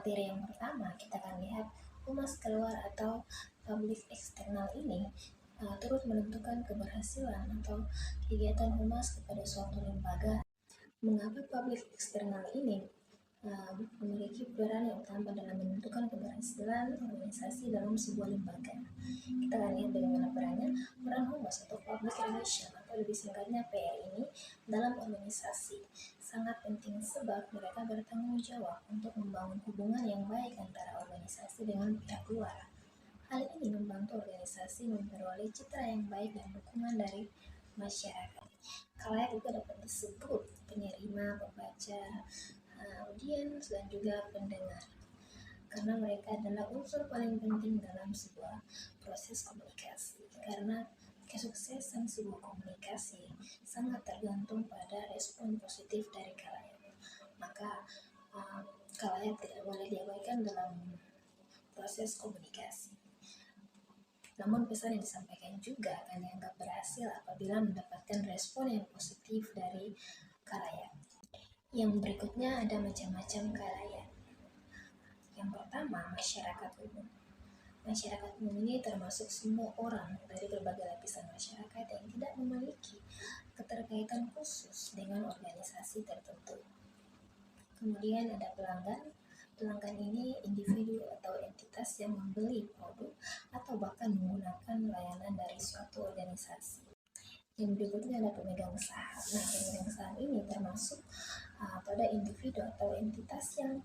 materi yang pertama, kita akan lihat humas keluar atau publik eksternal ini turut menentukan keberhasilan atau kegiatan humas kepada suatu lembaga. Mengapa publik eksternal ini memiliki peran yang utama dalam menentukan keberhasilan organisasi dalam sebuah lembaga? Kita akan lihat bagaimana peran humas atau public relation atau lebih singkatnya PR ini dalam organisasi. Sangat penting sebab mereka bertanggung jawab untuk membangun hubungan yang baik antara organisasi dengan pihak luar. Hal ini membantu organisasi memperoleh citra yang baik dan dukungan dari masyarakat. Khalayak juga dapat disebut penerima, pembaca, audiens, dan juga pendengar, karena mereka adalah unsur paling penting dalam sebuah proses komunikasi. Karena kesuksesan sebuah komunikasi sangat tergantung pada respon positif dari khalayak. Maka khalayak tidak boleh diabaikan dalam proses komunikasi. Namun pesan yang disampaikan juga akan dianggap berhasil apabila mendapatkan respon yang positif dari khalayak. Yang berikutnya ada macam-macam khalayak. Yang pertama, masyarakat umum. Masyarakat umum ini termasuk semua orang dari berbagai lapisan masyarakat yang tidak memiliki keterkaitan khusus dengan organisasi tertentu. Kemudian ada pelanggan. Pelanggan ini individu atau entitas yang membeli produk atau bahkan menggunakan layanan dari suatu organisasi. Yang berikutnya ada pemegang saham. Nah, pemegang saham ini termasuk pada individu atau entitas yang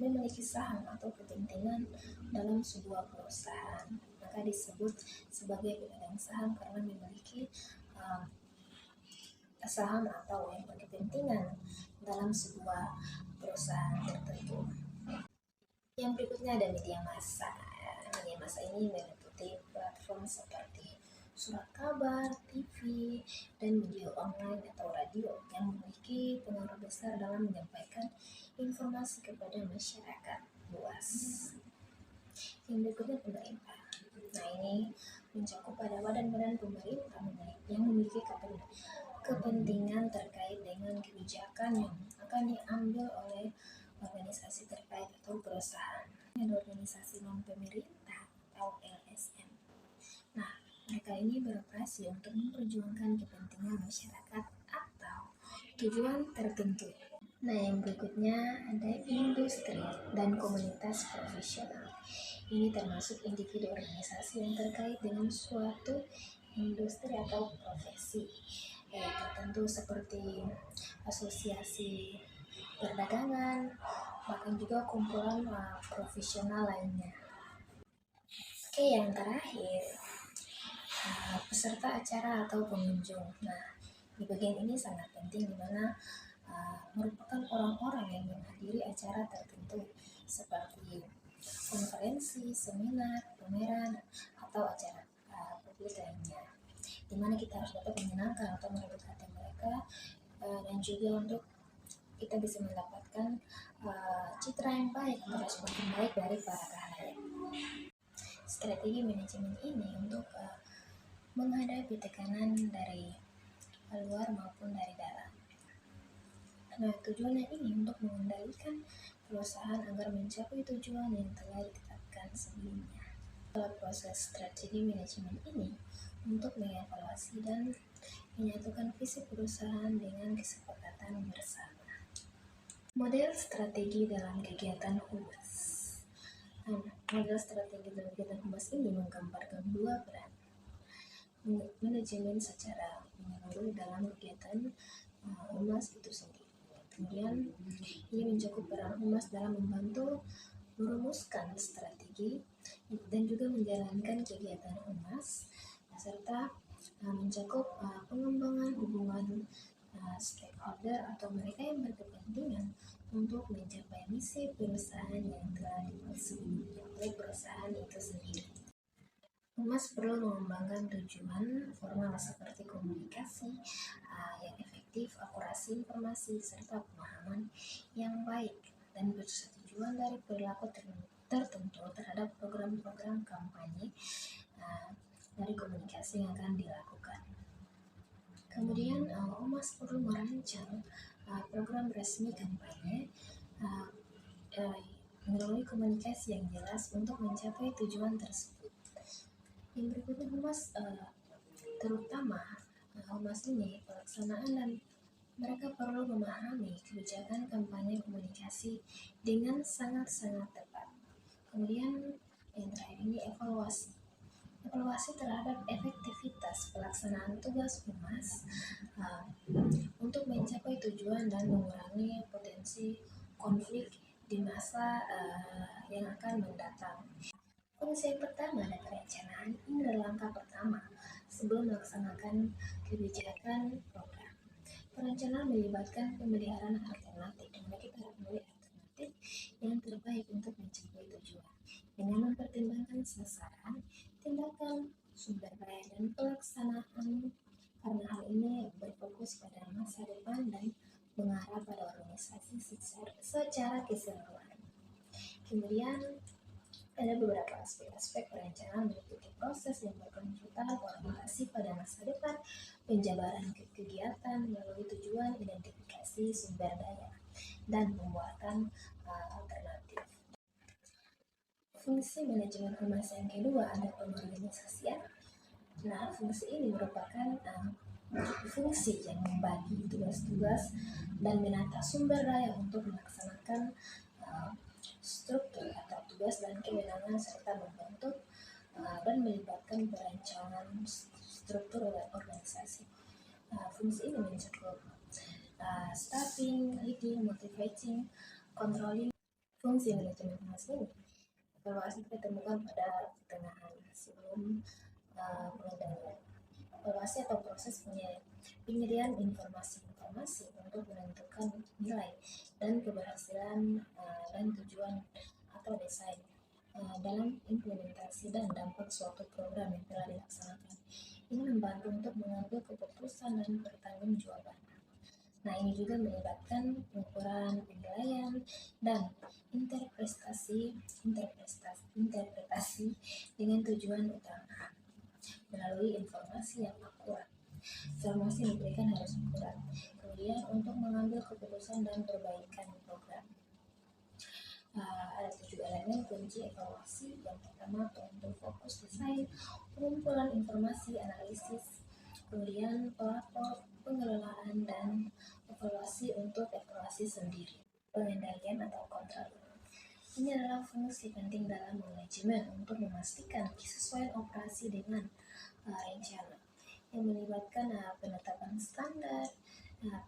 memiliki saham atau kepentingan dalam sebuah perusahaan. Maka disebut sebagai pemegang saham karena memiliki saham atau yang berkepentingan dalam sebuah perusahaan tertentu. Yang berikutnya ada media massa. Media massa ini meliputi platform seperti surat kabar, TV, dan media online atau radio yang memiliki pengaruh besar dalam menyampaikan informasi kepada masyarakat luas. Yang berikutnya pemerintah. Nah, ini mencakup pada badan-badan pemerintah yang memiliki kepentingan terkait dengan kebijakan yang akan diambil oleh organisasi terkait atau perusahaan. Ada organisasi non-pemerintah atau LSM. Nah, mereka ini beroperasi untuk memperjuangkan kepentingan masyarakat atau tujuan tertentu. Nah, yang berikutnya ada industri dan komunitas profesional. Ini termasuk individu organisasi yang terkait dengan suatu industri atau profesi tertentu seperti asosiasi perdagangan, bahkan juga kumpulan profesional lainnya. Oke, yang terakhir peserta acara atau pengunjung. Nah, di bagian ini sangat penting, di mana merupakan orang-orang yang menghadiri acara tertentu seperti konferensi, seminar, pameran, atau acara publik lainnya, di mana kita harus dapat menyenangkan atau merebut hati mereka, dan juga untuk kita bisa mendapatkan citra yang baik atau respon yang baik dari para khalayak. Strategi manajemen ini untuk menghadapi tekanan dari luar maupun dari dalam. Nah, tujuannya ini untuk mengendalikan perusahaan agar mencapai tujuan yang telah ditetapkan sebelumnya. Dalam proses strategi manajemen ini untuk mengevaluasi dan menyatukan visi perusahaan dengan kesepakatan bersama. Model strategi dalam kegiatan humas. Model strategi dalam kegiatan humas ini menggambarkan dua peran manajemen secara menyeluruh dalam kegiatan humas itu sendiri. Kemudian ini mencakup peran humas dalam membantu merumuskan strategi dan juga menjalankan kegiatan humas, serta mencakup pengembangan hubungan stakeholder atau mereka yang berkepentingan untuk mencapai misi perusahaan yang telah dibuat sebelumnya oleh perusahaan itu sendiri. Humas perlu mengembangkan tujuan formal seperti komunikasi yang efektif, akurasi informasi, serta pemahaman yang baik, dan persetujuan dari perilaku tertentu terhadap program-program kampanye dari komunikasi yang akan dilakukan. Kemudian humas perlu merancang program resmi kampanye melalui komunikasi yang jelas untuk mencapai tujuan tersebut. Yang berikutnya humas, terutama humas ini pelaksanaan dan mereka perlu memahami kebijakan kampanye komunikasi dengan sangat-sangat tepat. Kemudian yang terakhir ini evaluasi. Evaluasi terhadap efektivitas pelaksanaan tugas humas untuk mencapai tujuan dan mengurangi potensi konflik di masa yang akan mendatang. Fungsi yang pertama dan perencanaan ini adalah langkah pertama sebelum melaksanakan kebijakan program. Perencanaan melibatkan pemeliharaan alternatif, di mana kita harus memilih alternatif yang terbaik untuk mencapai tujuan dengan mempertimbangkan sasaran, tindakan, sumber daya, dan pelaksanaan. Karena hal ini berfokus pada masa depan dan mengarah pada organisasi secara keseluruhan. Kemudian ada beberapa aspek-aspek perencanaan meliputi proses yang berkelanjutan, orientasi pada masa depan, penjabaran kegiatan melalui tujuan, identifikasi sumber daya, dan pembuatan alternatif. Fungsi manajemen humas yang kedua ada pengorganisasian. Nah, fungsi ini merupakan fungsi yang membagi tugas-tugas dan menata sumber daya untuk melaksanakan struktur atau tugas dan kewenangan serta membentuk dan melibatkan perancangan struktur organisasi. Fungsi ini mencakup staffing, leading, motivating, controlling. Fungsi manajemen humas ini evaluasi kita temukan pada pertengahan sebelum pengendalian. Evaluasi atau proses penyediaan informasi untuk menentukan nilai dan keberhasilan dan tujuan atau desain dalam implementasi dan dampak suatu program yang telah dilaksanakan. Ini membantu untuk mengambil keputusan dan pertanggungjawaban. Nah, ini juga melibatkan pengukuran, penilaian, dan interpretasi dengan tujuan utama melalui informasi yang akurat. Informasi yang diberikan harus akurat. Kemudian untuk mengambil keputusan dan perbaikan program. Ada 7 elemen kunci evaluasi. Yang pertama untuk fokus desain, pengumpulan informasi, analisis, kemudian pelapor, pengelolaan, dan evaluasi untuk evaluasi sendiri. Pengendalian atau kontrol. Ini adalah fungsi penting dalam manajemen untuk memastikan kesesuaian operasi dengan rencana yang melibatkan penetapan standar,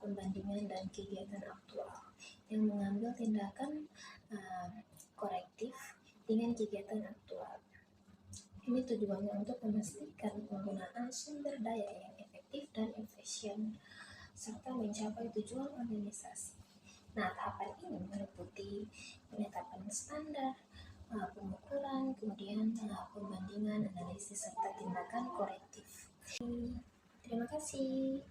pembandingan dan kegiatan aktual yang mengambil tindakan korektif dengan kegiatan aktual. Ini tujuannya untuk memastikan penggunaan sumber daya yang efektif dan efisien serta mencapai tujuan organisasi. Nah, tahapan ini meliputi penetapan standar, pengukuran, kemudian pembandingan, analisis, serta tindakan korektif. Terima kasih.